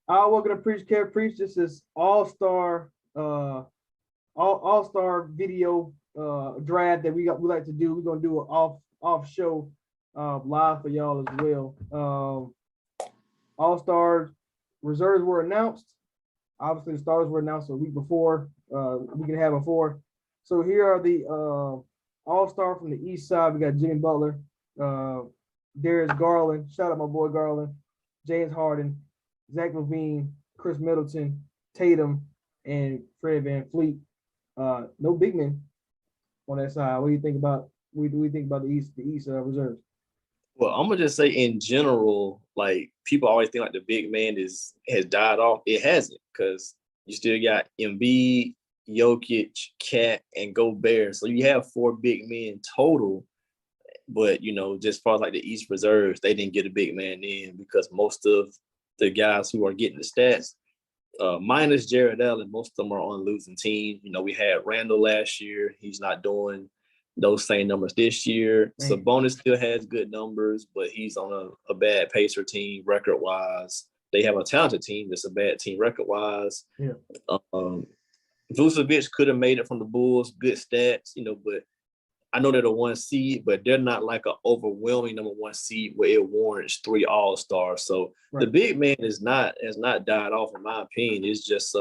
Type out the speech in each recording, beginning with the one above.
Welcome to Preach Care Preach. This is all-star video draft that we like to do. We're gonna do an off show live for y'all as well. All-stars reserves were announced. Obviously, the stars were announced a week before, week and a half before. So here are the all-star from the East Side. We got Jimmy Butler, Darius Garland. Shout out my boy Garland, James Harden, Zach LaVine, Chris Middleton, Tatum, and Fred VanVleet. No big men on that side. What do you think about? What do we think about the East reserves? Well, I'm gonna just say in general, like people always think like the big man has died off. It hasn't, because you still got Embiid, Jokic, Cat, and Gobert. So you have four big men total. But just as far as like the East reserves, they didn't get a big man in because most of the guys who are getting the stats, minus Jared Allen, most of them are on losing teams. We had Randall last year. He's not doing those same numbers this year. Sabonis still has good numbers, but he's on a bad Pacer team record-wise. They have a talented team that's a bad team record-wise. Yeah. Vucevic could have made it from the Bulls, good stats, but I know they're the one seed, but they're not like an overwhelming number one seed where it warrants three all-stars. So The big man has not died off, in my opinion. It's just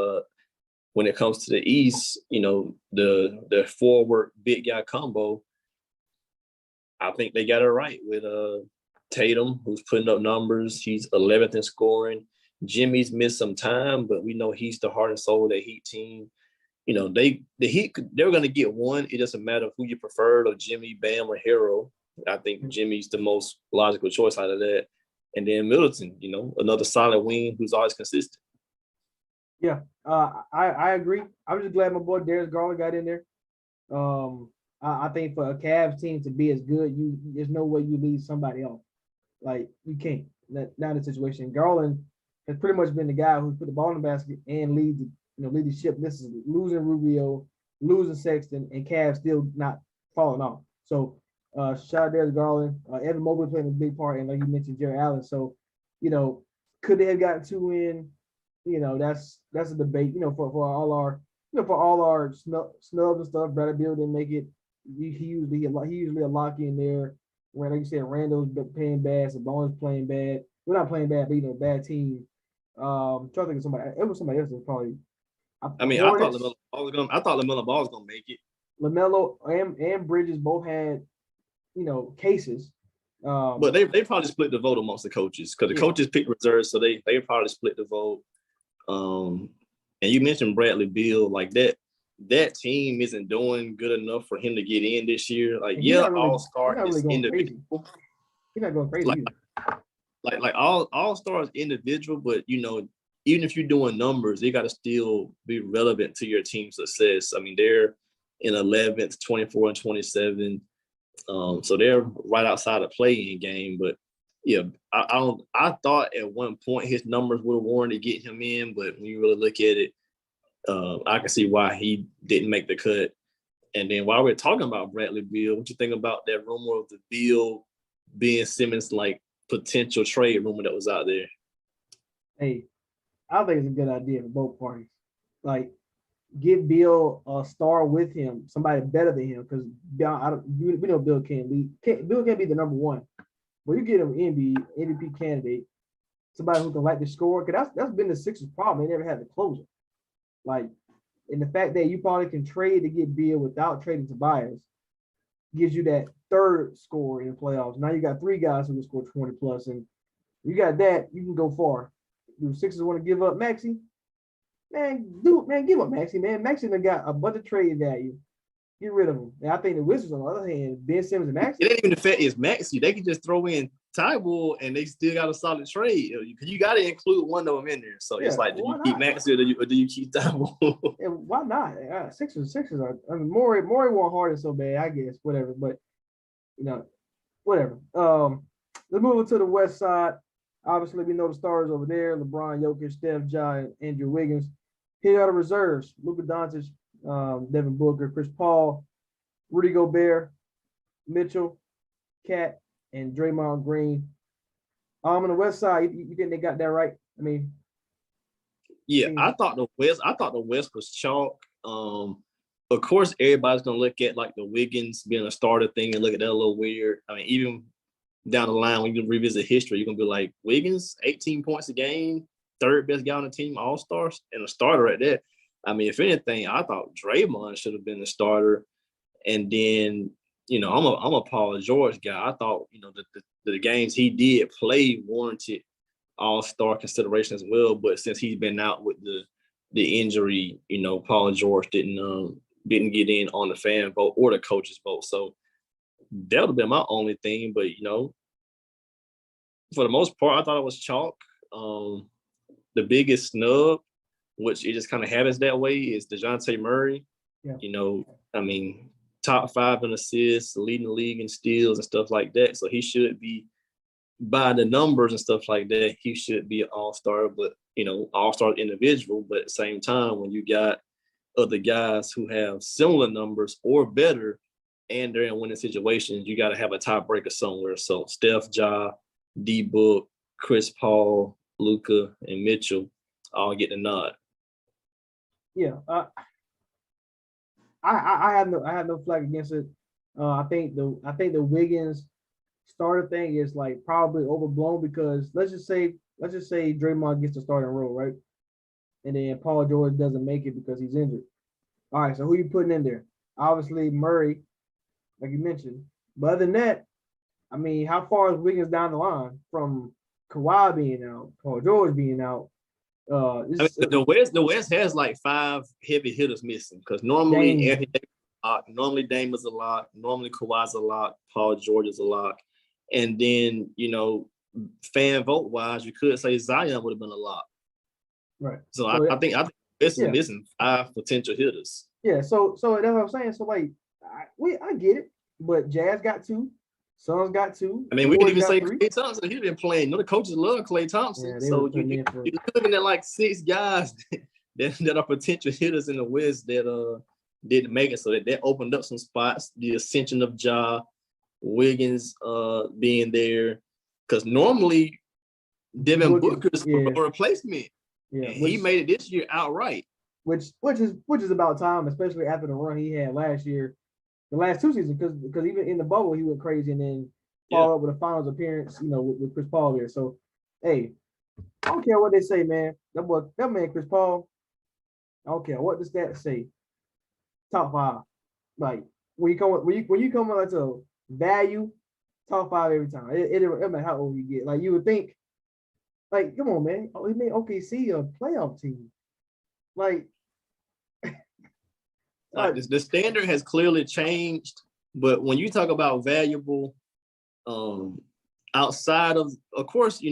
when it comes to the East, the forward big guy combo, I think they got it right with Tatum, who's putting up numbers. He's 11th in scoring. Jimmy's missed some time, but we know he's the heart and soul of that Heat team. The Heat, they're going to get one. It doesn't matter who you prefer, or Jimmy, Bam, or Hero. I think Jimmy's the most logical choice out of that. And then Middleton, another solid wing who's always consistent. Yeah, I agree. I'm just glad my boy Darius Garland got in there. I think for a Cavs team to be as good, there's no way you leave somebody off. Like, you can't. Not in the situation. Garland has pretty much been the guy who's put the ball in the basket and lead the ship. This is losing Rubio, losing Sexton, and Cavs still not falling off. So shout out Darius Garland. Evan Mobley playing a big part, and like you mentioned, Jared Allen. So, could they have gotten two in? That's a debate. For all our snubs and stuff. Bradley Beal didn't make it. He usually a lock in there. When, like you said, Randall's playing bad, Sabonis playing bad. We're not playing bad, but a bad team. Trying to think of somebody. It was somebody else that probably. I thought LaMelo Ball was gonna make it. LaMelo and Bridges both had, cases. But they probably split the vote amongst the coaches, because the coaches picked reserves, so they probably split the vote. And you mentioned Bradley Beal, like that team isn't doing good enough for him to get in this year. Like, all-star is individual. He's not going crazy. Like all-stars individual, but even if you're doing numbers, they got to still be relevant to your team's success. I mean, they're in 11th, 24 and 27. So they're right outside the play-in game. But yeah, I thought at one point his numbers would have warranted getting him in, but when you really look at it, I can see why he didn't make the cut. And then while we're talking about Bradley Beal, what you think about that rumor of the Beal Ben Simmons like potential trade rumor that was out there? Hey, I think it's a good idea for both parties. Like, get Bill a star with him, somebody better than him, because we know Bill can't lead. Bill can't be the number one, but you get him MVP candidate, somebody who can like to score. Because that's been the Sixers' problem. They never had the closer. Like, and the fact that you probably can trade to get Bill without trading Tobias gives you that third scorer in the playoffs. Now you got three guys who can score 20 plus, and you got that, you can go far. Do the Sixers want to give up Maxey? Man, give up Maxey, man. Maxey done got a bunch of trade value. Get rid of him. And I think the Wizards, on the other hand, Ben Simmons and Maxey. It ain't even the fact it's Maxey. They can just throw in Tybalt and they still got a solid trade. Because you got to include one of them in there. So it's like, do you keep Maxey or do you keep Tybalt? Yeah, why not? Sixers are. I mean, Morey want Harden so bad, I guess. Whatever. But whatever. Let's move on to the West Side. Obviously, we know the stars over there: LeBron, Jokic, Steph, Ja, and Andrew Wiggins. Here are the reserves: Luka Doncic, Devin Booker, Chris Paul, Rudy Gobert, Mitchell, Cat, and Draymond Green. On the West Side, you think they got that right? I mean, Yeah, Team. I thought the West was chalk. Of course, everybody's gonna look at like the Wiggins being a starter thing and look at that a little weird. I mean, even down the line when you revisit history, you're gonna be like Wiggins, 18 points a game, third best guy on the team, all stars, and a starter right there. I mean, if anything, I thought Draymond should have been the starter. And then, I'm a Paul George guy. I thought, the games he did play warranted all-star consideration as well. But since he's been out with the injury, Paul George didn't get in on the fan vote or the coaches vote. So that would have been my only thing. But for the most part, I thought it was chalk. The biggest snub, which it just kind of happens that way, is DeJounte Murray. Yeah. I mean, top 5 in assists, leading the league in steals and stuff like that. So he should be, by the numbers and stuff like that, he should be an all-star, but all-star individual. But at the same time, when you got other guys who have similar numbers or better, and they're in winning situations, you got to have a tiebreaker somewhere. So Steph, Ja, D Book, Chris Paul, Luka, and Mitchell all get the nod. Yeah. I have no flag against it. I think the Wiggins starter thing is like probably overblown because let's just say Draymond gets the starting role, right? And then Paul George doesn't make it because he's injured. All right, so who you putting in there? Obviously Murray, like you mentioned. But other than that, I mean, how far is Wiggins down the line from Kawhi being out, Paul George being out? I mean, the West has like 5 heavy hitters missing because normally Dame. Anthony Davis is a lock, normally Dame is a lock, normally Kawhi's a lock, Paul George is a lock, and then fan vote wise, you could say Zion would have been a lock. Right. So I think this is yeah. missing 5 potential hitters. Yeah. So that's what I'm saying. So like, I get it, but Jazz got 2, Suns got 2. I mean, we could even say 3. Klay Thompson. He's been playing. The coaches love Klay Thompson. Yeah, So you're looking at like 6 guys that are potential hitters in the West that didn't make it. So that opened up some spots. The ascension of Ja, Wiggins being there, because normally Devin Booker's a replacement. Yeah, he made it this year outright. Which is about time, especially after the run he had last year, the last 2 seasons, because even in the bubble he went crazy and then followed up with a finals appearance, with Chris Paul there. So, hey, I don't care what they say, man. That man Chris Paul, I don't care what the stats say. Top 5, like when you come like to value, top 5 every time. It doesn't matter how old you get. Like you would think, like come on, man. Oh, he made OKC a playoff team. Like the standard has clearly changed, but when you talk about valuable, outside of course,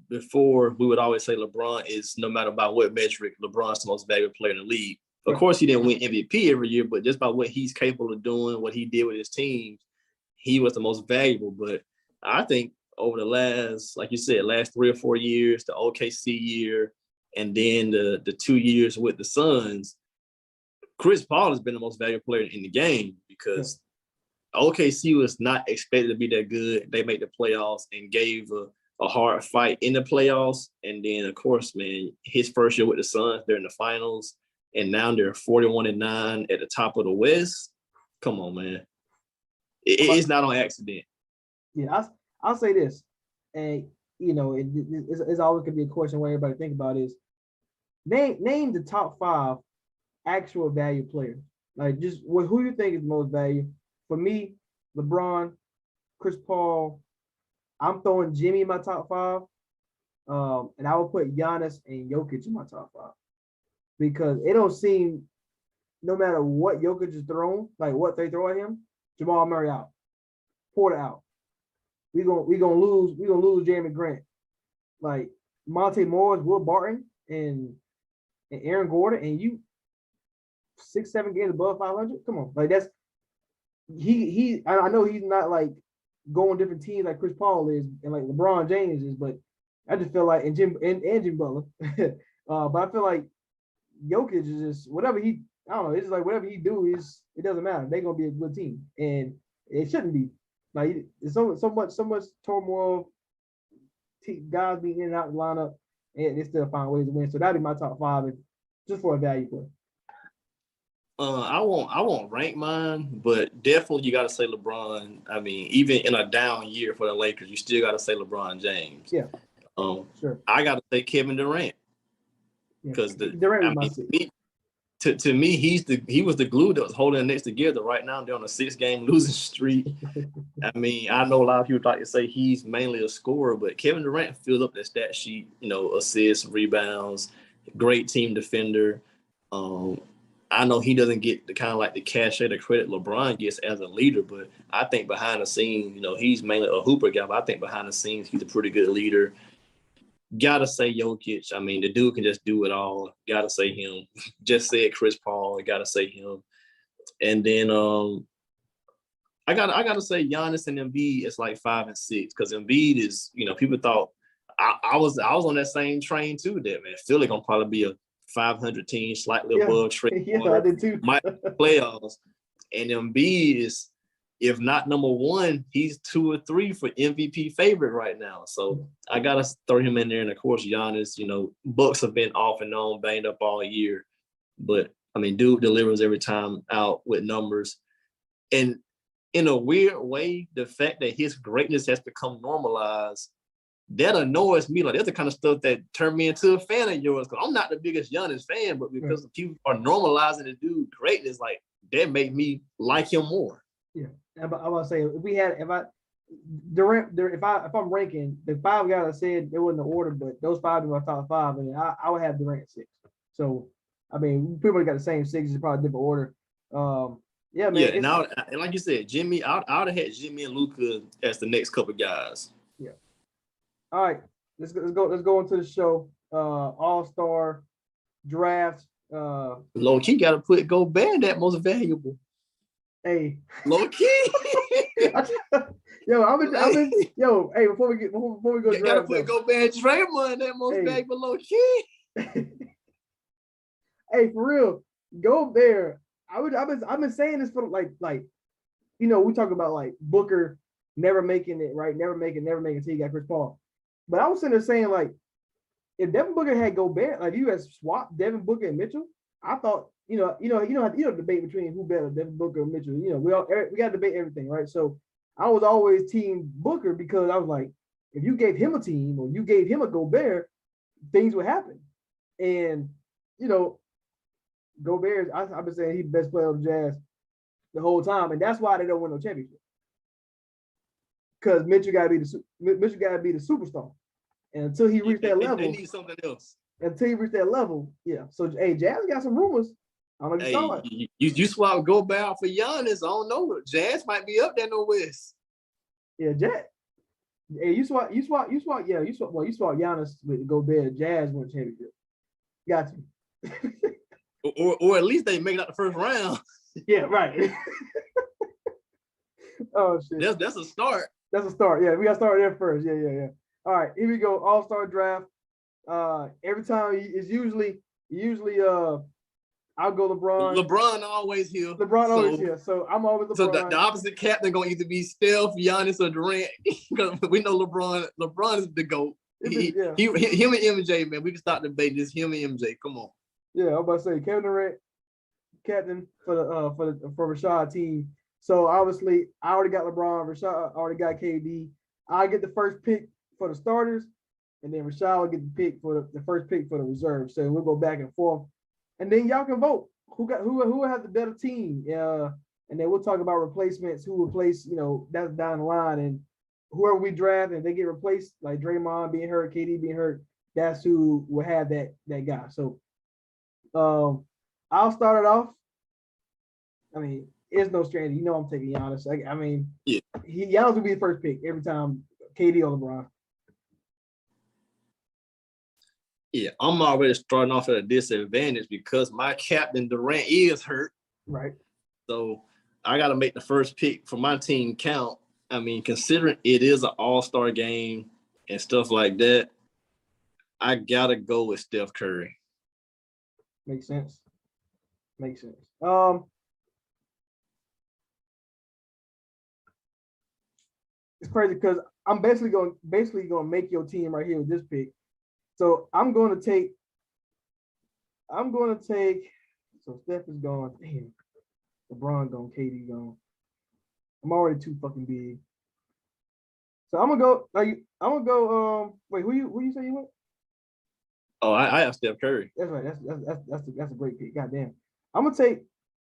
before we would always say LeBron is, no matter by what metric, LeBron's the most valuable player in the league. Of course, he didn't win MVP every year, but just by what he's capable of doing, what he did with his team, he was the most valuable. But I think over the last, like you said, last 3 or 4 years, the OKC year, and then the 2 years with the Suns, Chris Paul has been the most valuable player in the game because OKC was not expected to be that good. They made the playoffs and gave a hard fight in the playoffs. And then, of course, man, his first year with the Suns, they're in the finals, and now they're 41-9 at the top of the West. Come on, man. It's not on accident. Yeah, I'll say this, and it's always gonna be a question where everybody think about is name the top 5 actual value players. Like just who you think is the most value. For me, LeBron, Chris Paul. I'm throwing Jimmy in my top 5, and I would put Giannis and Jokic in my top 5 because it don't seem, no matter what Jokic is thrown, like what they throw at him, Jamal Murray out, Porter out. We gonna lose Jeremy Grant, like Monte Morris, Will Barton, and Aaron Gordon, and you 6-7 games above 500. Come on, like that's he. I know he's not like going different teams like Chris Paul is and like LeBron James is, but I just feel like and Jim Butler, but I feel like Jokic is just whatever he. I don't know. It's just like whatever he do it doesn't matter. They're gonna be a good team, and it shouldn't be. Like it's so much turmoil, guys being in and out of the lineup, and they still find ways to win. So that'd be my top five, just for a value play. I won't rank mine, but definitely you got to say LeBron. I mean, even in a down year for the Lakers, you still got to say LeBron James. Yeah. Sure. I got to say Kevin Durant because Durant was my six. To me, he was the glue that was holding the Knicks together. Right now, they're on a 6-game losing streak. I mean, I know a lot of people like to say he's mainly a scorer, but Kevin Durant fills up that stat sheet. Assists, rebounds, great team defender. I know he doesn't get the kind of like the cachet, the credit LeBron gets as a leader, but I think behind the scenes, he's mainly a hooper guy. But I think behind the scenes, he's a pretty good leader. Gotta say Jokic. I mean, the dude can just do it all. Gotta say him. Just said Chris Paul. Gotta say him. And then I gotta say Giannis and Embiid is like 5 and 6 because Embiid is, people thought I was on that same train too. That man, Philly gonna probably be a 500 team, slightly above trade. Yeah, I did too. Might playoffs, and Embiid is, if not number one, he's 2 or 3 for MVP favorite right now. So I gotta throw him in there. And of course, Giannis. Bucks have been off and on, banged up all year, but I mean, dude delivers every time out with numbers. And in a weird way, the fact that his greatness has become normalized, that annoys me. Like, that's the kind of stuff that turned me into a fan of yours. Because I'm not the biggest Giannis fan, but because people are normalizing the dude greatness, like that made me like him more. Yeah, I was say if I'm ranking the 5 guys I said, it wasn't the order, but those 5 in my top 5, and I would have Durant 6. So I mean, people got the same 6, it's probably a different order. Yeah, man. Yeah, and like you said, Jimmy, I would have had Jimmy and Luka as the next couple guys. Yeah. All right, let's go into the show. All-Star draft. Low key got to put Gobert that most valuable. Hey, low key. Yo, hey, before we go, you gotta put Gobert and Draymond that most valuable low key. Hey, for real, Gobert. I've been saying this for like we talk about like Booker never making it, right? Never making until he got Chris Paul. But I was sitting there saying, like, if Devin Booker had Gobert, like, you had swapped Devin Booker and Mitchell, I thought, debate between who better, Devin Booker or Mitchell. We got to debate everything, right? So I was always team Booker because I was like, if you gave him a team or you gave him a Gobert, things would happen. And Gobert, I've been saying he's the best player on the Jazz the whole time, and that's why they don't win no championship. Because Mitchell got to be the superstar, and until he reached that level, they need something else. Until he reached that level, yeah. So, hey, Jazz got some rumors. I don't know if you saw it. You swap Gobert for Giannis. I don't know. Jazz might be up there in the West. Yeah, Jazz. Hey, you swap Giannis with Gobert. Jazz won championship. Got you. or at least they make it out the first round. Yeah, right. Oh shit. That's a start. That's a start. Yeah, we got to start there first. Yeah. All right, here we go. All-Star draft. Every time it's usually I'll go LeBron. LeBron always here. So I'm always LeBron. So the opposite captain gonna either be Steph, Giannis, or Durant because we know LeBron. LeBron is the GOAT. Him and MJ, man. We can start debating this. Him and MJ. Come on. Yeah, I'm about to say Kevin Durant, captain for Rashad team. So obviously I already got LeBron. Rashad already got KD. I get the first pick for the starters, and then Rashad will get the pick for the first pick for the reserve. So we'll go back and forth, and then y'all can vote who will have the better team. And then we'll talk about replacements, who replace, that's down the line, and whoever we draft and they get replaced, like Draymond being hurt, KD being hurt, that's who will have that guy. So I'll start it off. I mean, it's no stranger. I'm taking Giannis. Giannis will be the first pick every time, KD or LeBron. Yeah, I'm already starting off at a disadvantage because my captain Durant is hurt. Right. So I got to make the first pick for my team count. I mean, considering it is an all-star game and stuff like that, I got to go with Steph Curry. Makes sense. It's crazy because I'm basically going to make your team right here with this pick. So I'm going to take. So Steph is gone. Damn. LeBron gone. KD gone. I'm already too fucking big. So I'm gonna go. I'm gonna go. Wait, who you say you went? Oh, I have Steph Curry. That's right. That's a great pick. Goddamn. I'm gonna take.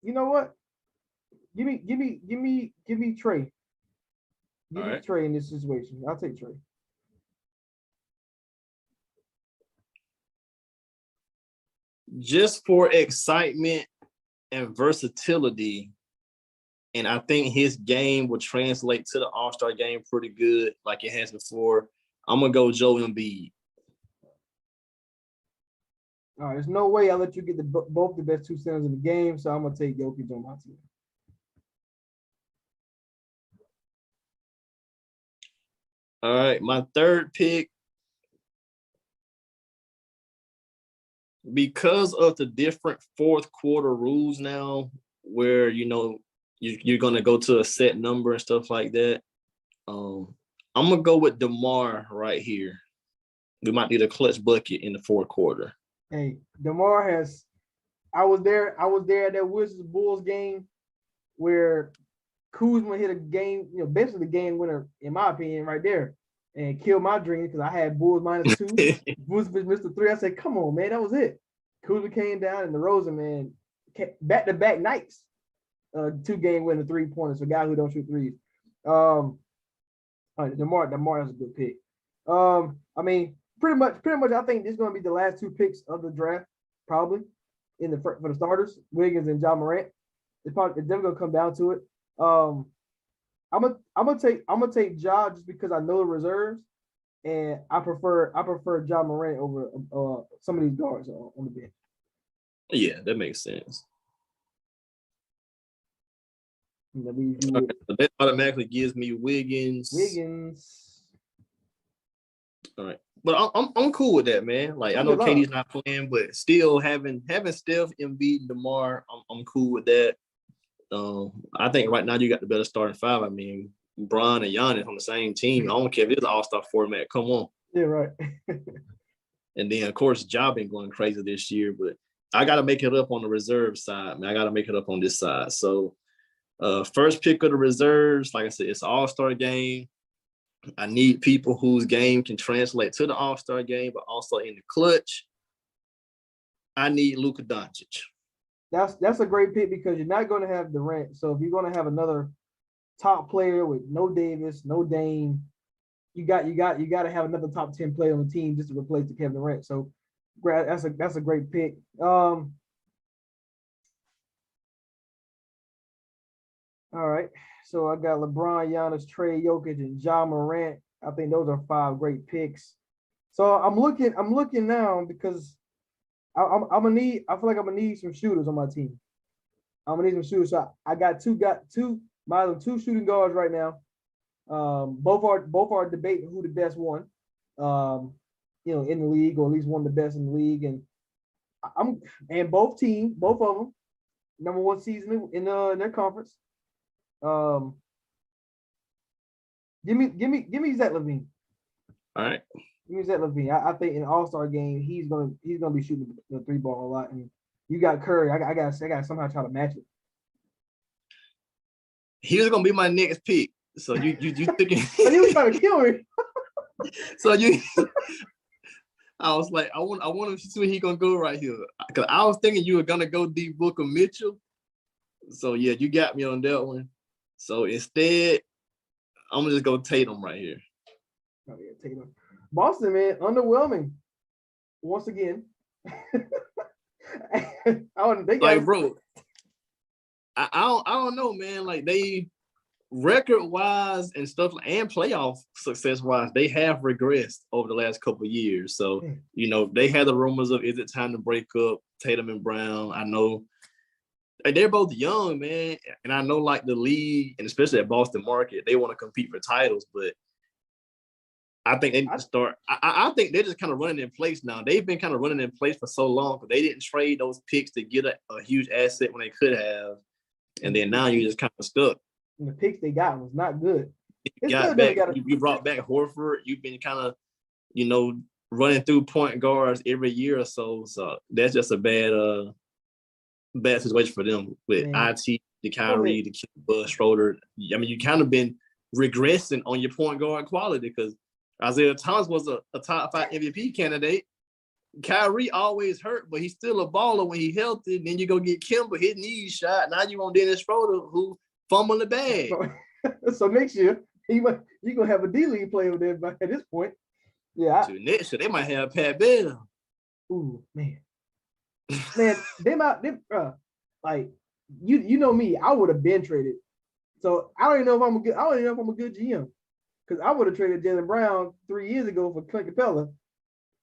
You know what? Give me Trey. Give me Trey in this situation. I'll take Trey. Just for excitement and versatility, and I think his game will translate to the All-Star game pretty good, like it has before. I'm gonna go Joel Embiid. All right, there's no way I'll let you get both the best two centers in the game, so I'm gonna take Jokic on my team. All right, my third pick, because of the different fourth quarter rules now, where you're gonna go to a set number and stuff like that. I'm gonna go with DeMar right here. We might need a clutch bucket in the fourth quarter. Hey, DeMar has. I was there at that Wizards Bulls game where Kuzma hit a game, basically the game winner in my opinion, right there, and killed my dream because I had Bulls -2. Bulls missed the 3. I said, "Come on, man, that was it." Kuzma came down and DeRozan, man, back-to-back nights, 2-game winner 3-pointers for a guy who don't shoot threes. DeMar is a good pick. I mean, pretty much, I think this is going to be the last 2 picks of the draft, probably for the starters, Wiggins and Ja Morant. They're going to come down to it. I'm gonna take Ja just because I know the reserves, and I prefer Ja Morant over some of these guards on the bench. Yeah, that makes sense. So that automatically gives me Wiggins. All right, but I'm cool with that, man. Like I know KD's not playing, but still having Steph, Embiid, and DeMar, I'm cool with that. I think right now you got the better starting 5. I mean, Bron and Giannis on the same team. I don't care if it's an all-star format. Come on. Yeah, right. And then of course, Ja been going crazy this year, but I got to make it up on the reserve side, man. I got to make it up on this side. So, first pick of the reserves, like I said, it's an all-star game. I need people whose game can translate to the all-star game, but also in the clutch. I need Luka Doncic. That's a great pick because you're not going to have Durant. So if you're going to have another top player with no Davis, no Dame, you got to have another top 10 player on the team just to replace the Kevin Durant. So that's a great pick. All right. So I got LeBron, Giannis, Trey, Jokic, and Ja Morant. I think those are 5 great picks. So I'm looking now because I feel like I'm gonna need some shooters on my team. I'm gonna need some shooters. So I got two shooting guards right now. Both are debating who the best one, in the league, or at least one of the best in the league. And both of them, number 1 season in their conference. Give me Zach LaVine. All right. Give me Zach LaVine. I think in All-Star game he's gonna be shooting the 3 ball a lot, and you got Curry. I got somehow try to match it. He was gonna be my next pick. So you thinking? So you trying to kill me? So I was like, I want to see where he gonna go right here, because I was thinking you were gonna go D Booker Mitchell. So yeah, you got me on that one. So instead, I'm gonna just go Tatum right here. Oh yeah, Tatum. Boston, man, underwhelming once again. Bro, I don't know, man. Like, they record wise and stuff, and playoff success wise, they have regressed over the last couple of years. So they had the rumors of, is it time to break up Tatum and Brown? I know they're both young, man, and I know like the league, and especially at Boston market, they want to compete for titles, but I think they need to start. I think they're just kind of running in place now. They've been kind of running in place for so long because they didn't trade those picks to get a huge asset when they could have, and then now you're just kind of stuck. And the picks they got was not good. You brought back Horford. You've been kind of, running through point guards every year or so. So that's just a bad situation for them with IT, the Kyrie, the Kemba, Schroeder. I mean, you kind of been regressing on your point guard quality because Isaiah Thomas was a top 5 MVP candidate. Kyrie always hurt, but he's still a baller when he's healthy. Then you go get Kemba, hit knees shot. Now you want Dennis Schroeder who fumble the bag. So next year, you're going to have a D-League player there at this point. Yeah. Next year, they might have Pat Bell. Ooh, man. Like, you know me, I would have been traded. So I don't even know if I'm a good GM. Because I would have traded Jaylen Brown 3 years ago for Clint Capella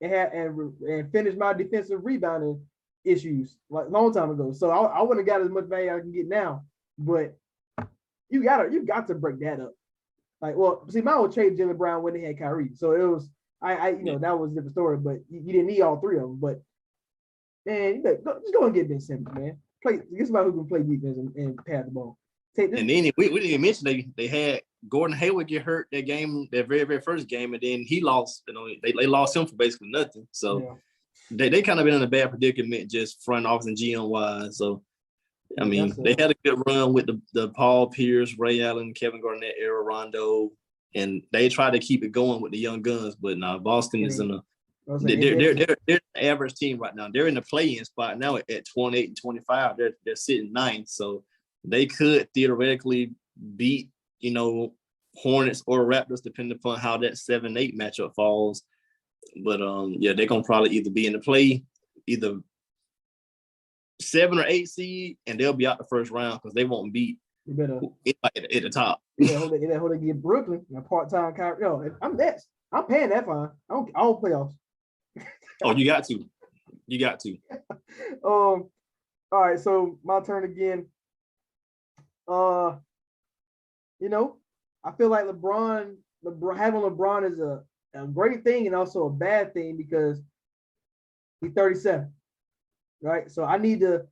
and finished my defensive rebounding issues like a long time ago. So I wouldn't have got as much value I can get now. But you got to break that up. Like, well, see, my old trade Jaylen Brown when they had Kyrie. So it was that was a different story, but you didn't need all three of them. But man, just go and get Ben Simmons, man. Get somebody who can play defense and pass the ball. And then we didn't even mention they had Gordon Hayward get hurt that game, that very, very first game, and then he lost. They lost him for basically nothing. So they kind of been in a bad predicament, just front office and GM wise. So I mean, they had a good run with the Paul Pierce, Ray Allen, Kevin Garnett era, Rondo, and they tried to keep it going with the young guns. But now Boston is in they're an average team right now. They're in the play-in spot now at 28 and 25. They're sitting ninth, so they could theoretically beat Hornets or Raptors depending upon how that 7-8 matchup falls. But they're gonna probably either be in the play, either 7 or 8 seed, and they'll be out the first round because they won't beat at the top. Hold they get Brooklyn and part-time Kyrie. Yo, I'm next. I'm paying that fine. I don't playoffs. Oh, you got to. All right, so my turn again. I feel like having LeBron is a great thing and also a bad thing because he's 37, right? So I'm gonna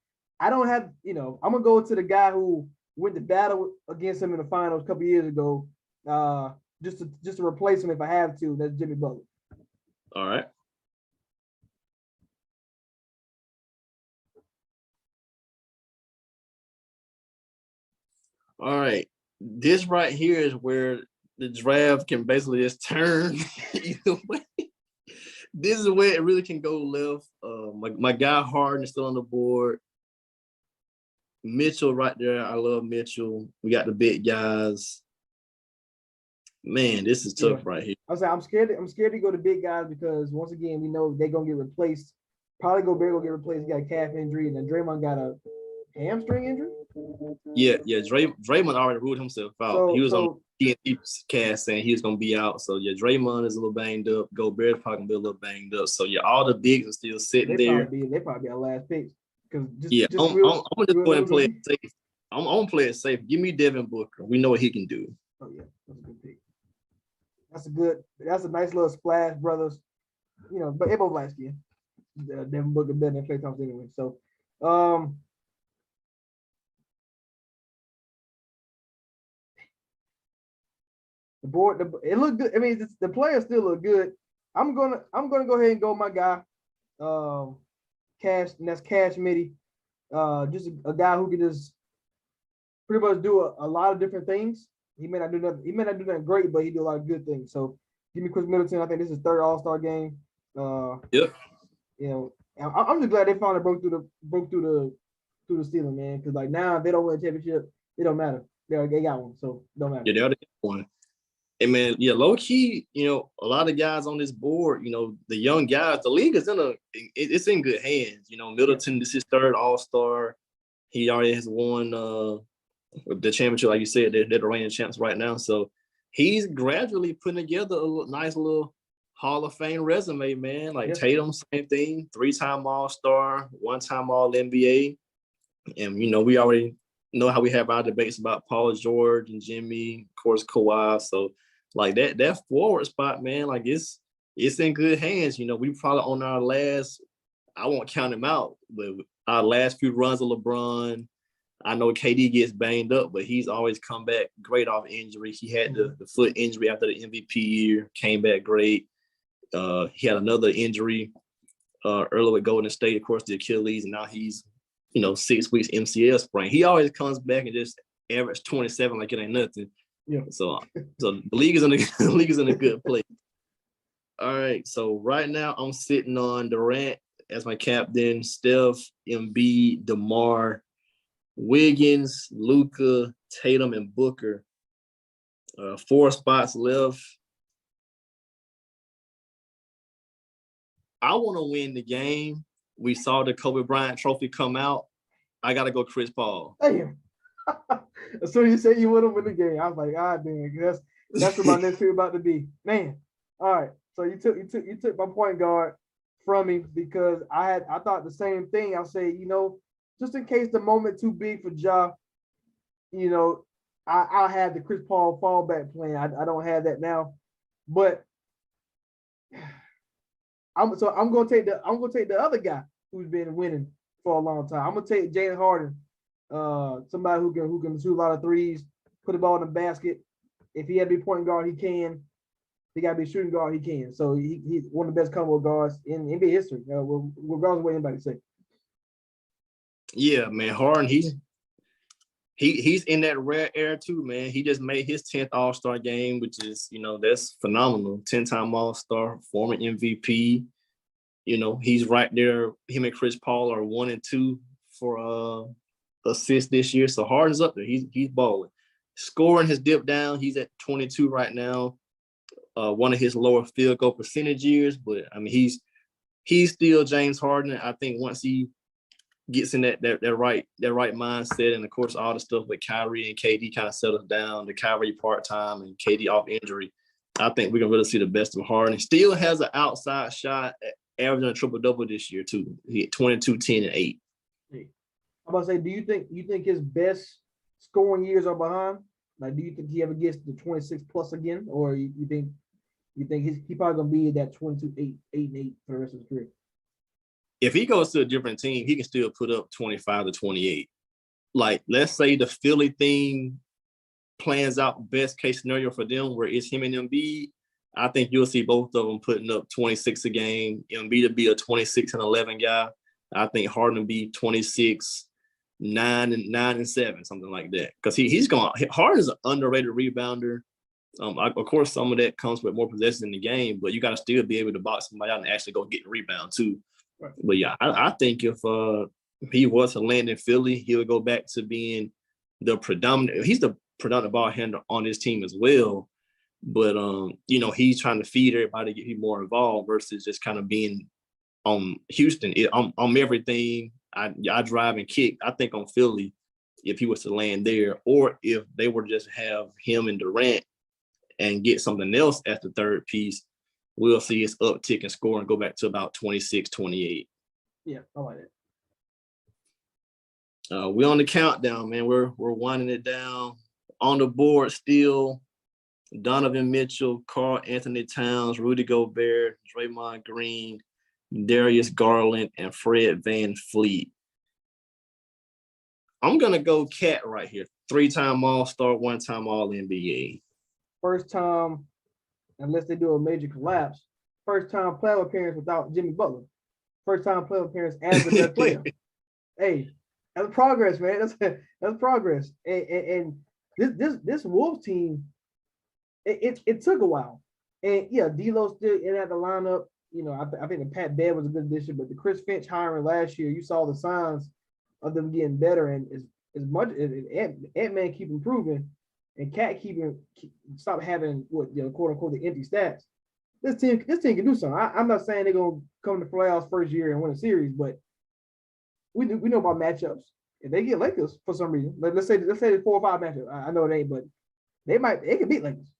go to the guy who went to battle against him in the finals a couple years ago, just to replace him if I have to. That's Jimmy Butler. All right. All right. This right here is where the draft can basically just turn either way. This is where it really can go left. My guy Harden is still on the board. Mitchell right there. I love Mitchell. We got the big guys. Man, this is tough right here. I was like, I'm scared to go to big guys because once again, we know they're gonna get replaced. Probably Gobert will get replaced. He got a calf injury, and then Draymond got a hamstring injury. Yeah. Draymond already ruled himself out. He was on TNT cast saying he was gonna be out. So Draymond is a little banged up. Gobert's probably gonna be a little banged up. So all the bigs are still sitting there. They probably be our last picks. I'm gonna just go ahead and play it safe. I'm gonna play it safe. Give me Devin Booker. We know what he can do. Oh yeah, that's a good pick. That's a nice little splash, brothers. But they both light skin. Devin Booker better than Klay Thompson anyway. So, the board, it looked good. I mean, the players still look good. I'm gonna go ahead and go my guy, Cash, and that's Cash Mitty. Just a guy who can just pretty much do a lot of different things. He may not do nothing great, but he do a lot of good things. So give me Chris Middleton. I think this is his third All-Star game. Yep. I'm just glad they finally broke through the ceiling, man. Because like now, if they don't win a championship, it don't matter. They got one, so it don't matter. Yeah, they already got one. And man, low key, a lot of guys on this board, the young guys, the league is it's in good hands. Middleton, this is his third All-Star. He already has won the championship, like you said. They're the reigning champs right now. So he's gradually putting together a nice little Hall of Fame resume, man. Like Tatum, same thing, 3-time All-Star, 1-time All-NBA. And, we already know how we have our debates about Paul George and Jimmy, of course, Kawhi. So, like, that forward spot, man, like, it's in good hands. We probably on our last, I won't count him out, but our last few runs of LeBron. I know KD gets banged up, but he's always come back great off injury. He had the foot injury after the MVP year, came back great. He had another injury earlier with Golden State, of course, the Achilles, and now he's 6 weeks MCL sprain. He always comes back and just average 27 like it ain't nothing. Yeah. So the league is in a good place. All right. So right now I'm sitting on Durant as my captain, Steph, Embiid, DeMar, Wiggins, Luka, Tatum, and Booker. 4 spots left. I want to win the game. We saw the Kobe Bryant trophy come out. I got to go Chris Paul. Damn. As soon as you said you want to win the game, I was like, damn, that's what my next pick about to be. Man. All right. So you took my point guard from me because I thought the same thing. I'll say, just in case the moment too big for Ja, I'll have the Chris Paul fallback plan. I don't have that now. But I'm gonna take the other guy who's been winning for a long time. I'm gonna take James Harden, somebody who can shoot a lot of threes, put the ball in the basket. If he had to be point guard, he can. He got to be shooting guard, he can. So he's one of the best combo guards in NBA history, regardless of what anybody say. Yeah, man, Harden, he's in that rare era too, man. He just made his 10th All-Star game, which is, that's phenomenal. 10-time All-Star, former MVP. He's right there. Him and Chris Paul are 1 and 2 for assists this year. So Harden's up there. He's balling. Scoring has dipped down. He's at 22 right now. One of his lower field goal percentage years, but I mean he's still James Harden. I think once he gets in that right mindset, and of course all the stuff with Kyrie and KD kind of settles down, the Kyrie part-time and KD off injury, I think we can really see the best of Harden. Still has an outside shot, averaging a triple-double this year too. He had 22, 10, and 8. I'm about to say, do you think his best scoring years are behind? Like, do you think he ever gets to 26 plus again, or you think he probably gonna be that 22, 8 and 8 for the rest of his career? If he goes to a different team, he can still put up 25 to 28. Like, let's say the Philly thing plans out best case scenario for them, where it's him and Embiid. I think you'll see both of them putting up 26 a game. Embiid to be a 26 and 11 guy. I think Harden will be 26, 9 and 7, something like that. Because Harden's an underrated rebounder. Of course, some of that comes with more possessions in the game, but you got to still be able to box somebody out and actually go get the rebound too. Right. But yeah, I think if he was to land in Philly, he would go back to being the predominant. He's the predominant ball handler on his team as well. But he's trying to feed everybody, get him more involved versus just kind of being on Houston. I'm everything. I drive and kick. I think on Philly, if he was to land there, or if they were to just have him and Durant and get something else as the third piece, we'll see his uptick in scoring go back to about 26, 28. Yeah, I like it. We're on the countdown, man. We're winding it down. On the board still, Donovan Mitchell, Karl Anthony Towns, Rudy Gobert, Draymond Green, Darius Garland, and Fred VanVleet. I'm going to go Cat right here. 3-time All-Star, 1-time All-NBA. First time, unless they do a major collapse, first time playoff appearance without Jimmy Butler. First time playoff appearance as the best player. Hey, that's progress, man. That's progress. And this Wolves team, it took a while. And yeah, D'Lo's still in at the lineup. I think the Pat Bev was a good addition, but the Chris Finch hiring last year, you saw the signs of them getting better. And as much as Ant-Man keep improving, and Cat stop having quote unquote the empty stats. This team can do something. I'm not saying they're gonna come to the playoffs first year and win a series, but we know about matchups. If they get Lakers for some reason, let's say there's 4 or 5 matchups. I know it ain't, but they can beat Lakers.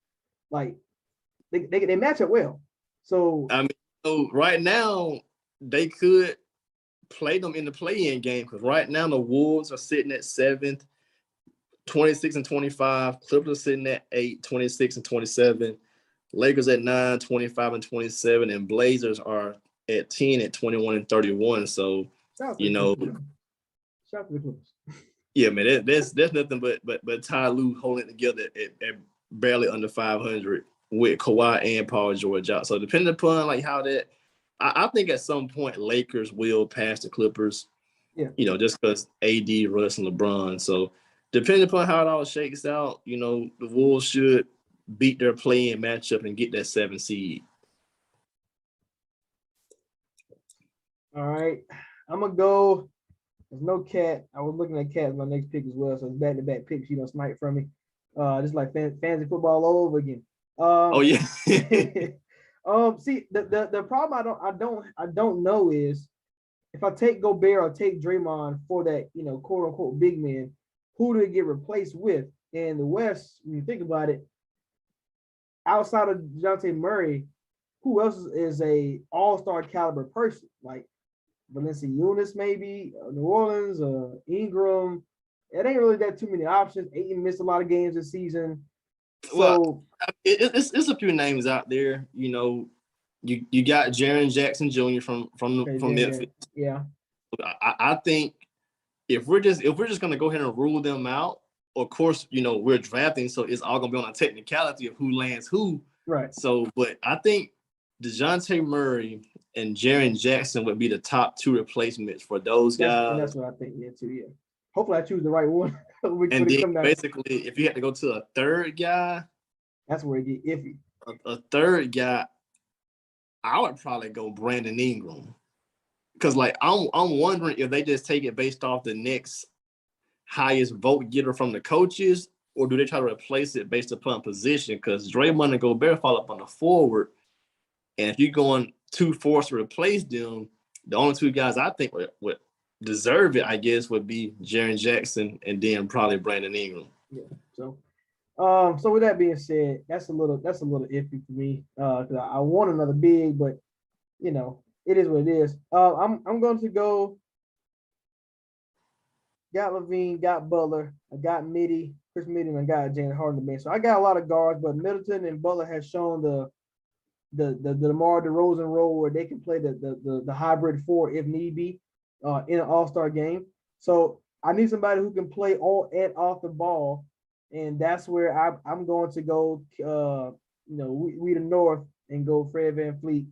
Like they match up well. So right now they could play them in the play-in game, because right now the Wolves are sitting at 7th. 26 and 25, Clippers are sitting at 8, 26 and 27, Lakers at 9, 25 and 27, and Blazers are at 10 at 21 and 31. So, yeah, man, that's nothing but Ty Lue holding it together at barely under 500. with Kawhi and Paul George out. So depending upon like how that, I think at some point Lakers will pass the Clippers. Yeah. Just because AD, Russ, and LeBron. So depending upon how it all shakes out, the Wolves should beat their play-in matchup and get that 7 seed. All right. I'm gonna go. There's no Cat. I was looking at Cat as my next pick as well. So it's back-to-back picks, snipe from me. Just like fantasy football all over again. Oh yeah. See, the problem I don't know is if I take Gobert or take Draymond for that, quote unquote big man, who do they get replaced with? In the West, when you think about it, outside of DeJounte Murray, who else is a all-star caliber person? Like Valanciunas, maybe New Orleans, Ingram. It ain't really that too many options. Ayton missed a lot of games this season. So it's a few names out there. You got Jaren Jackson Jr. from Memphis. Yeah. I think if we're just gonna go ahead and rule them out, of course, we're drafting, so it's all gonna be on a technicality of who lands who. Right. So, but I think DeJounte Murray and Jaren Jackson would be the top 2 replacements for those guys. And that's what I think, too. Yeah. Hopefully, I choose the right one. And then basically, if you had to go to a third guy, that's where it get iffy. A third guy, I would probably go Brandon Ingram, because I'm wondering if they just take it based off the next highest vote getter from the coaches, or do they try to replace it based upon position? Because Draymond and Gobert fall up on the forward, and if you're going 2 forwards to replace them, the only 2 guys I think would deserve it, I guess, would be Jaren Jackson and then probably Brandon Ingram. Yeah. So with that being said, that's a little iffy for me. Because I want another big, but it is what it is. I'm going to go. Got Levine, got Butler, I got Chris Mitty, and I got James Harden bench. So I got a lot of guards, but Middleton and Butler has shown the DeMar DeRozan role where they can play the hybrid 4 if need be in an all-star game. So I need somebody who can play on and off the ball, and that's where I'm going to go. We the North and go Fred VanVleet,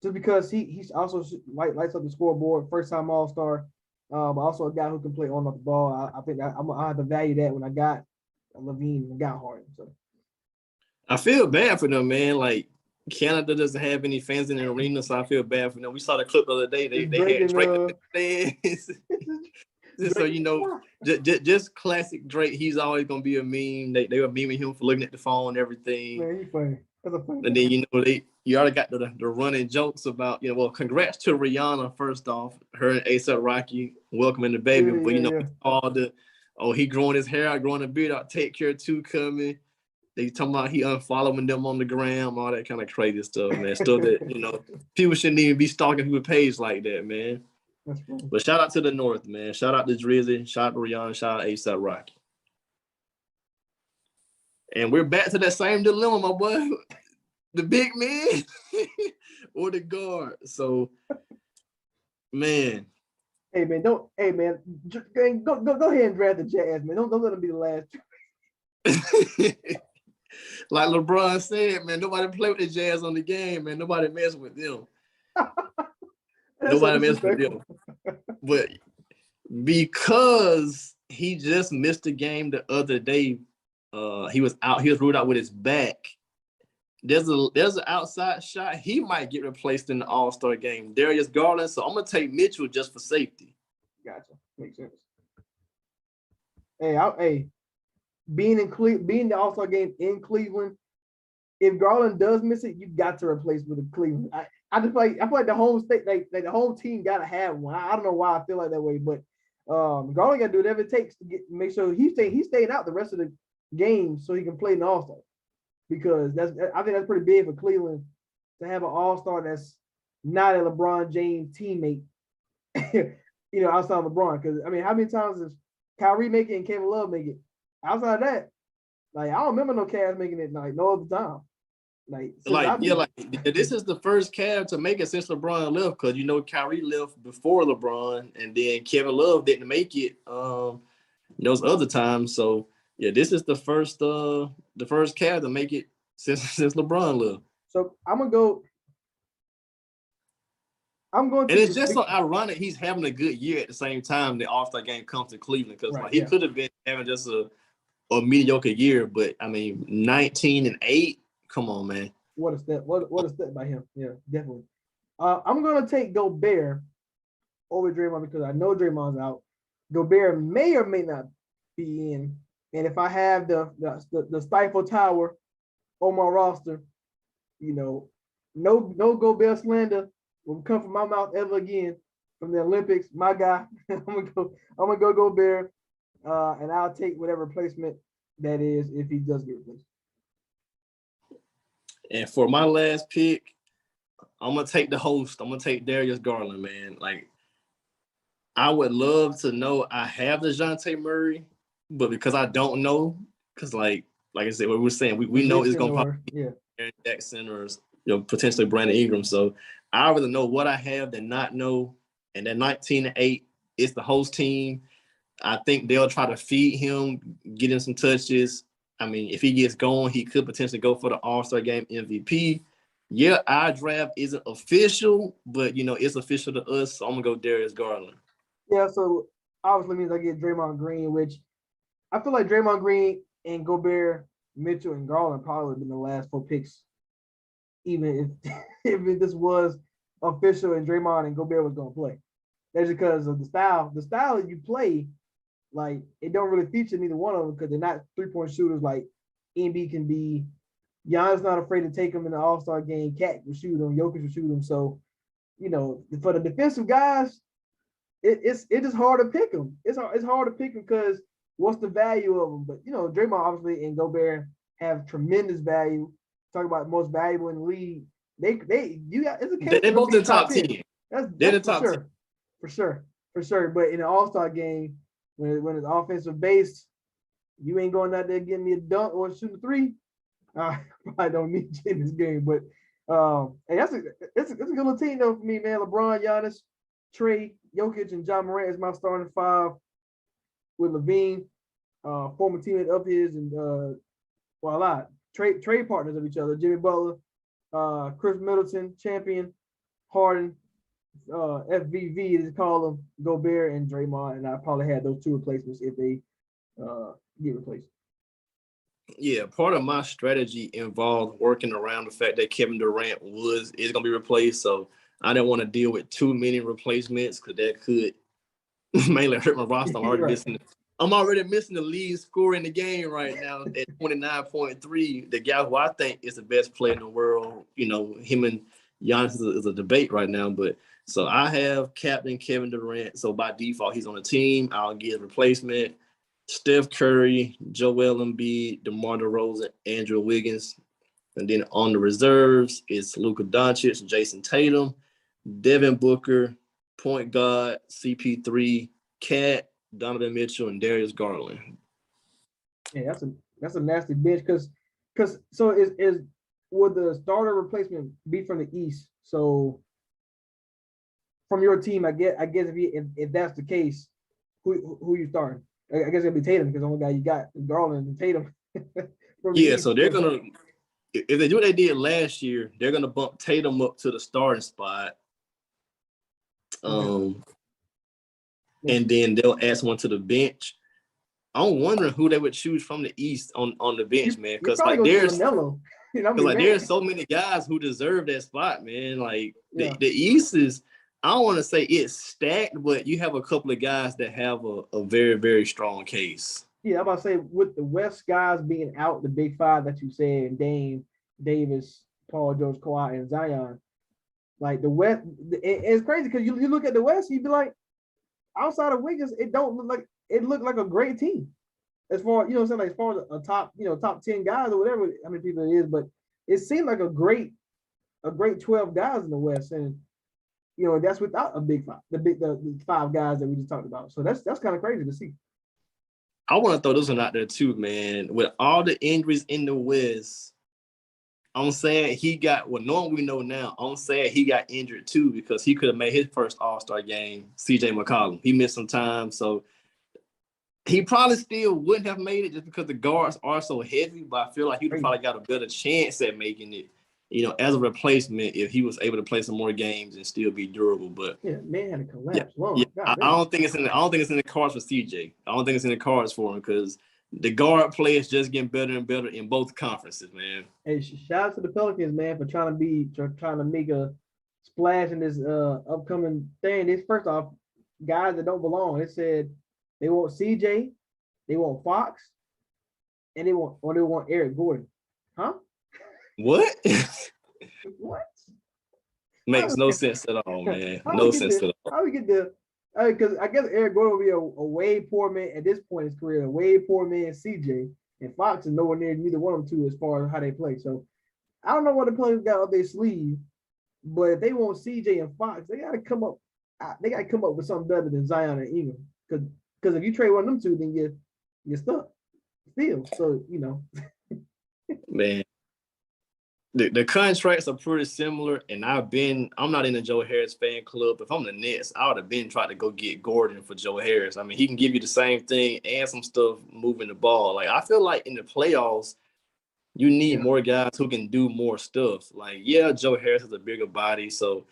just because he's also lights up the scoreboard, first time all-star. But also a guy who can play on the ball. I think I have to value that when I got Levine and got Harden. So I feel bad for them, man. Like Canada doesn't have any fans in the arena, so I feel bad for them. We saw the clip the other day. They had Drake in the fans. So just classic Drake. He's always gonna be a meme. They were memeing him for looking at the phone and everything. Man, he's funny. That's a funny. And then you already got the running jokes about congrats to Rihanna first off, her and A$AP Rocky welcoming the baby, all he growing his hair out, growing a beard out, Take Care 2 coming. They talking about he unfollowing them on the gram, all that kind of crazy stuff, man. Stuff that people shouldn't even be stalking people's page like that, man. But shout out to the North, man. Shout out to Drizzy, shout out to Rihanna, shout out to A$AP Rocky. And we're back to that same dilemma, my boy. The big man or the guard. So, man. Hey, man, go ahead and draft the Jazz, man. Don't let them be the last. Like LeBron said, man, nobody play with the Jazz on the game, man. Nobody mess with them. Nobody mess with them. But because he just missed a game the other day, he was ruled out with his back. There's an outside shot. He might get replaced in the All-Star game. Darius Garland. So I'm gonna take Mitchell just for safety. Gotcha. Makes sense. Being the All-Star game in Cleveland, if Garland does miss it, you got to replace with a Cleveland. I feel like the home state, like the home team gotta have one. I don't know why I feel like that way, but Garland gotta do whatever it takes to make sure he's staying out the rest of the game so he can play in the All-Star. Because I think that's pretty big for Cleveland to have an all-star that's not a LeBron James teammate, outside of LeBron. Because how many times does Kyrie make it and Kevin Love make it? Outside of that, I don't remember no Cavs making it no other time. This is the first Cavs to make it since LeBron left, because Kyrie left before LeBron, and then Kevin Love didn't make it those other times. So yeah, this is the first Cavs to make it since LeBron left. So I'm going And it's just so ironic he's having a good year at the same time the All-Star game comes to Cleveland because he could have been having just a mediocre year, but I mean 19-8. Come on, man. What a step. What a step by him. Yeah, definitely. I'm gonna take Gobert over Draymond because I know Draymond's out. Gobert may or may not be in. And if I have the Stifle Tower on my roster, no Gobert slander will come from my mouth ever again from the Olympics. My guy, I'm gonna go Gobert, and I'll take whatever replacement that is if he does get replaced. And for my last pick, I'm gonna take the host. I'm gonna take Darius Garland, man. Like, I would love to know I have the DeJounte Murray, but because I don't know, because like I said, what we're saying, we know it's gonna probably be Aaron Jackson or potentially Brandon Ingram. So I rather know what I have than not know. And that 19-8 is the host team. I think they'll try to feed him, get him some touches. I mean, if he gets going, he could potentially go for the All-Star Game MVP. Yeah, our draft isn't official, but it's official to us. So I'm gonna go Darius Garland. Yeah, so obviously means I get Draymond Green, which I feel like Draymond Green and Gobert, Mitchell, and Garland probably would have been the last 4 picks, even if this was official and Draymond and Gobert was going to play. That's because of the style. The style that you play, like, it don't really feature neither one of them because they're not 3-point shooters like Embiid can be. Giannis not afraid to take them in the All-Star game. Cat will shoot them. Jokic will shoot them. So, for the defensive guys, it's just hard to pick them. It's hard to pick them because what's the value of them? But Draymond obviously and Gobert have tremendous value. Talk about most valuable in the league. It's a case they're both in top 10. That's the top 10. For sure. But in the All-Star game, when it's offensive based, you ain't going out there getting me a dunk or shoot a 3. I don't need you in this game. But and it's a good little team though for me, man. LeBron, Giannis, Trey, Jokic, and John Morant is my starting 5 with Levine, former teammate of his, and trade partners of each other. Jimmy Butler, Chris Middleton, champion, Harden, FVV, as they call them, Gobert and Draymond, and I probably had those 2 replacements if they get replaced. Yeah, part of my strategy involved working around the fact that Kevin Durant is going to be replaced, so I didn't want to deal with too many replacements because that could mainly hurt my roster. I'm already missing the lead scorer in the game right now at 29.3. The guy who I think is the best player in the world, him and Giannis is a debate right now. But so I have Captain Kevin Durant. So by default, he's on the team. I'll get a replacement. Steph Curry, Joel Embiid, DeMar DeRozan, Andrew Wiggins. And then on the reserves, it's Luka Doncic, Jason Tatum, Devin Booker, point guard, CP3, Cat, Donovan Mitchell, and Darius Garland. Yeah, that's a nasty bench because so would the starter replacement be from the East? So from your team, I guess if that's the case, who you starting? I guess it'll be Tatum because the only guy you got is Garland and Tatum. So they're gonna, if they do what they did last year, they're gonna bump Tatum up to the starting spot. And then they'll add someone to the bench. I'm wondering who they would choose from the East on the bench, man. Because there's so many guys who deserve that spot, man. Like the East is, I don't want to say it's stacked, but you have a couple of guys that have a very, very strong case. Yeah, I'm about to say with the West guys being out, the big 5 that you said, Dame, Davis, Paul George, Kawhi, and Zion. Like the West, it's crazy because you look at the West, you'd be like, outside of Wiggins, it looked like a great team. As far as as far as a top 10 guys or whatever, how many people it is, but it seemed like a great 12 guys in the West, and that's without a big 5, the 5 guys that we just talked about. So that's kind of crazy to see. I want to throw this one out there too, man. With all the injuries in the West, I'm saying knowing we know now, I'm saying he got injured too because he could have made his first All-Star game, CJ McCollum. He missed some time, so He probably still wouldn't have made it just because the guards are so heavy, but I feel like he'd Crazy. probably got a better chance at making it, as a replacement if he was able to play some more games and still be durable. But Yeah, man had a yeah, collapse. Lord, yeah. God, I don't think it's in the cards for CJ. I don't think it's in the cards for him because the guard play is just getting better and better in both conferences, man. Hey, shout out to the Pelicans, man, for trying to make a splash in this upcoming thing. This first off, guys that don't belong. It said they want CJ, they want Fox, and they want Eric Gordon. Huh? What? What? Makes no sense at all, man. How No we get sense the at all. how we get the because I guess Eric Gordon will be a way poor man at this point in his career, a way poor man CJ, and Fox is nowhere near neither one of them two as far as how they play. So I don't know what the players got up their sleeve, but if they want CJ and Fox, they got to come up. They got to come up with something better than Zion and Ingram. Because if you trade one of them two, then you're stuck still. So Man, the contracts are pretty similar, and I'm not in the Joe Harris fan club. If I'm the Nets, I would have been trying to go get Gordon for Joe Harris. I mean, he can give you the same thing and some stuff moving the ball. Like, I feel like in the playoffs, you need more guys who can do more stuff. Like, yeah, Joe Harris has a bigger body, so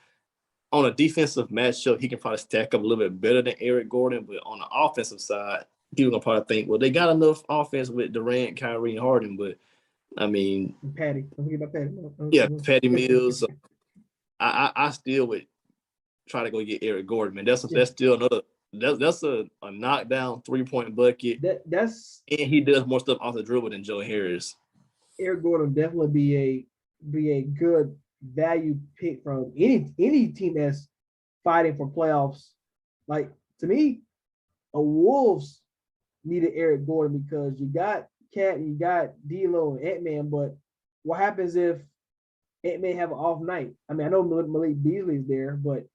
on a defensive matchup, he can probably stack up a little bit better than Eric Gordon. But on the offensive side, people gonna probably think, well, they got enough offense with Durant, Kyrie, and Harden. But I mean, Patty, don't forget about Patty. yeah, Patty Mills. So I still would try to go get Eric Gordon, man. That's still another. That's a knockdown 3-point bucket, That's and he does more stuff off the dribble than Joe Harris. Eric Gordon definitely be a good value pick from any team that's fighting for playoffs. Like, to me, a Wolves needed Eric Gordon because you got Cat, you got D'Lo and Ant-Man, but what happens if Ant-Man have an off night? I mean, I know Malik Beasley is there, but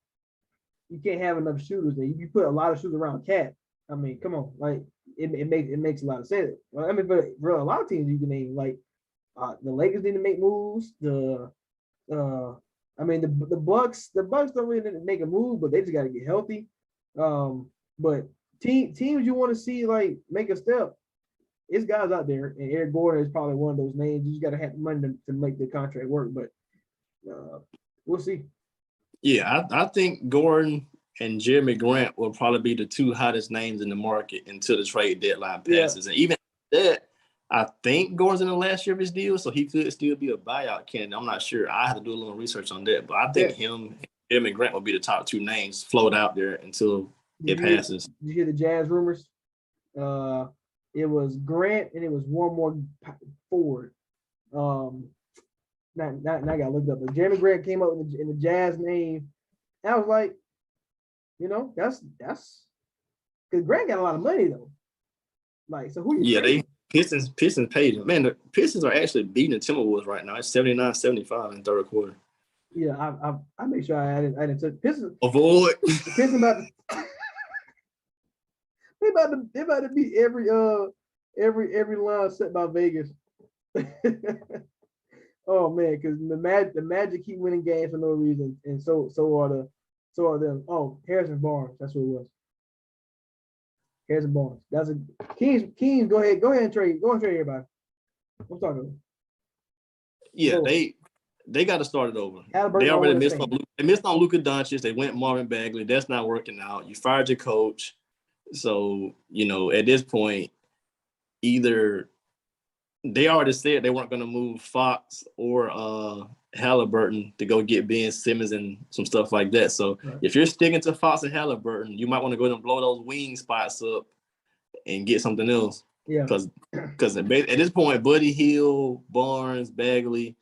you can't have enough shooters there. You put a lot of shooters around Cat. I mean, come on, like it makes a lot of sense. I mean, for a lot of teams you can name, like the Lakers need to make moves. I mean, the Bucks don't really need to make a move, but they just got to get healthy. But teams you want to see like make a step, it's guys out there, and Eric Gordon is probably one of those names. You just got to have money to make the contract work, but we'll see. Yeah, I think Gordon and Jeremy Grant will probably be the two hottest names in the market until the trade deadline passes. Yeah. And even that, I think Gordon's in the last year of his deal, so he could still be a buyout candidate. I'm not sure. I have to do a little research on that, but I think him and Jeremy Grant will be the top two names float out there until it passes. Did you hear the Jazz rumors? It was Grant and it was one more forward. Now I got to look it up. But Jeremy Grant came up in the Jazz name. And I was like, that's because Grant got a lot of money though. Like, so who you Pistons paid him. Man, the Pistons are actually beating the Timberwolves right now. It's 79-75 in the third quarter. Yeah, I make sure I didn't take Pistons. Avoid. Pistons about to, they about to beat every line set by Vegas. Oh man, because the Magic keep winning games for no reason, and so are them. Oh, Harrison Barnes, that's what it was. Harrison Barnes. That's a Kings. Go ahead and trade. Go and trade everybody. I'm talking. Yeah, they got to start it over. They already missed on Luka Doncic. They went Marvin Bagley. That's not working out. You fired your coach. So, at this point, either they already said they weren't going to move Fox or Halliburton to go get Ben Simmons and some stuff like that. So if you're sticking to Fox and Halliburton, you might want to go and blow those wing spots up and get something else. Yeah. Because at this point, Buddy Hield, Barnes, Bagley,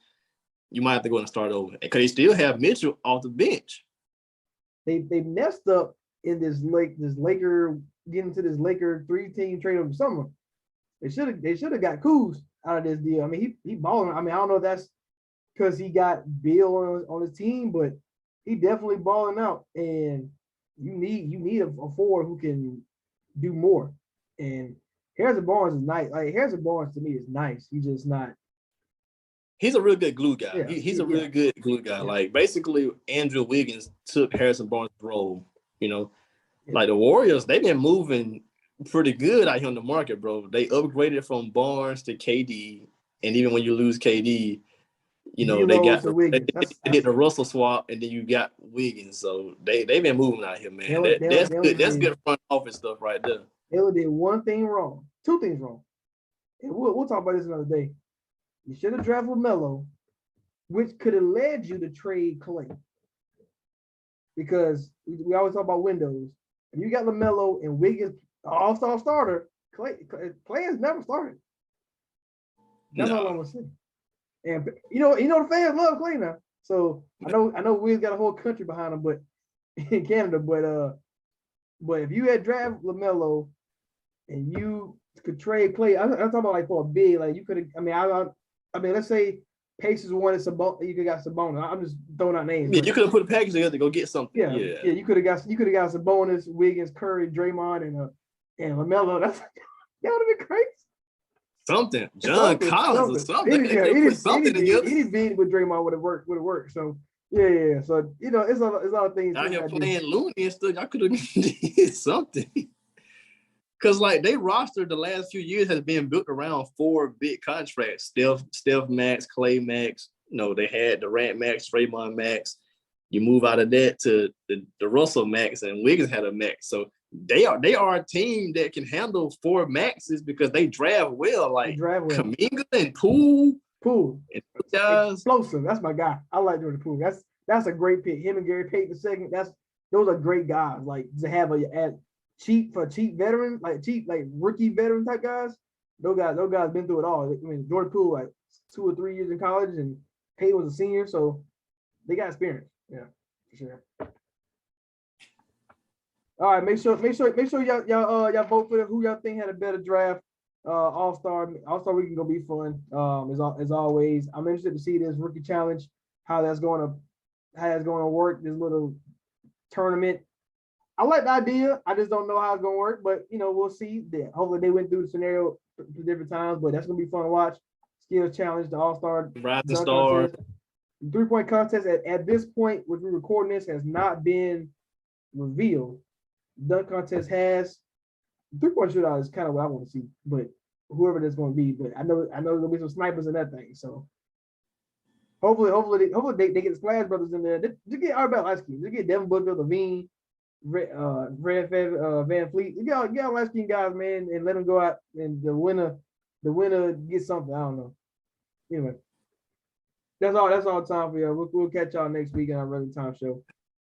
you might have to go and start over. Because they still have Mitchell off the bench. They messed up in this Laker getting to this Laker 3-team trade over the summer. They should have got Kuz out of this deal. I mean, he balling. I mean, I don't know if that's because he got Bill on his team, but he definitely balling out. And you need a forward who can do more. And Harrison Barnes is nice. Like, Harrison Barnes to me is nice. He's just not. He's a real good glue guy. Yeah, he's a really good glue guy. Yeah. Like, basically, Andrew Wiggins took Harrison Barnes' role. Like the Warriors, they've been moving pretty good out here on the market, bro. They upgraded from Barnes to KD, and even when you lose KD, they D'Lo got to Wiggins. they did the Russell swap, and then you got Wiggins. So they've been moving out here, man. That's good. That's good front office stuff right there. They only did one thing wrong, two things wrong, and we'll talk about this another day. You should have drafted LaMelo, which could have led you to trade Clay, because we always talk about windows. If you got LaMelo and Wiggins, all-star starter, Clay has never started. That's all I'm gonna say. And the fans love Clay now. So I know Wiggins got a whole country behind him, but in Canada, but if you had drafted LaMelo and you could trade Clay, I'm talking about like for a big, like you could have. I mean, let's say Pacers wanted Sabonis, you could have got Sabonis. I'm just throwing out names. Yeah, you could have put a package together to go get something. Yeah. You could have got Sabonis, Wiggins, Curry, Draymond, and LaMelo. That would have been crazy. Something, John Collins or something. Something together. Any beat with Draymond would have worked. So yeah. So it's a lot of things. Out here playing Looney and stuff. I could have did something. Because like they roster the last few years has been built around 4 big contracts: Steph Max, Clay Max. They had Durant Max, Draymond Max. You move out of that to the Russell Max, and Wiggins had a Max. So they are a team that can handle 4 maxes because they draft well, like Kuminga and Poole. And guys. Explosive. That's my guy. I like Jordan Poole. That's a great pick. Him and Gary Payton II. Those are great guys. Like to have a cheap veteran, like rookie veteran type guys. Those guys been through it all. I mean, Jordan Poole like 2 or 3 years in college, and Payton was a senior, so they got experience. Yeah, for sure. All right, make sure y'all vote for who y'all think had a better draft. All-Star weekend gonna be fun. As always, I'm interested to see this rookie challenge, how that's going to work. This little tournament. I like the idea. I just don't know how it's gonna work, but we'll see. Hopefully they went through the scenario 2 different times, but that's gonna be fun to watch. Skills challenge, the All-Star Rising Star 3-point contest at this point, which we're recording this, has not been revealed. Dunk contest has. 3-point shootout is kind of what I want to see, but whoever that's going to be. But I know there'll be some snipers in that thing. So hopefully they get the Splash Brothers in there. Just get our light skin. Just get Devin Booker, Levine, Van Fleet. You got light skin guys, man, and let them go out, and the winner gets something. I don't know. Anyway, that's all time for y'all. We'll catch y'all next week on our regular time show.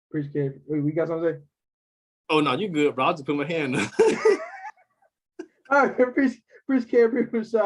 Appreciate it. Wait, we got something to say? Oh no, you good, bro. I'll just put my hand up. All right, appreciate Rashad.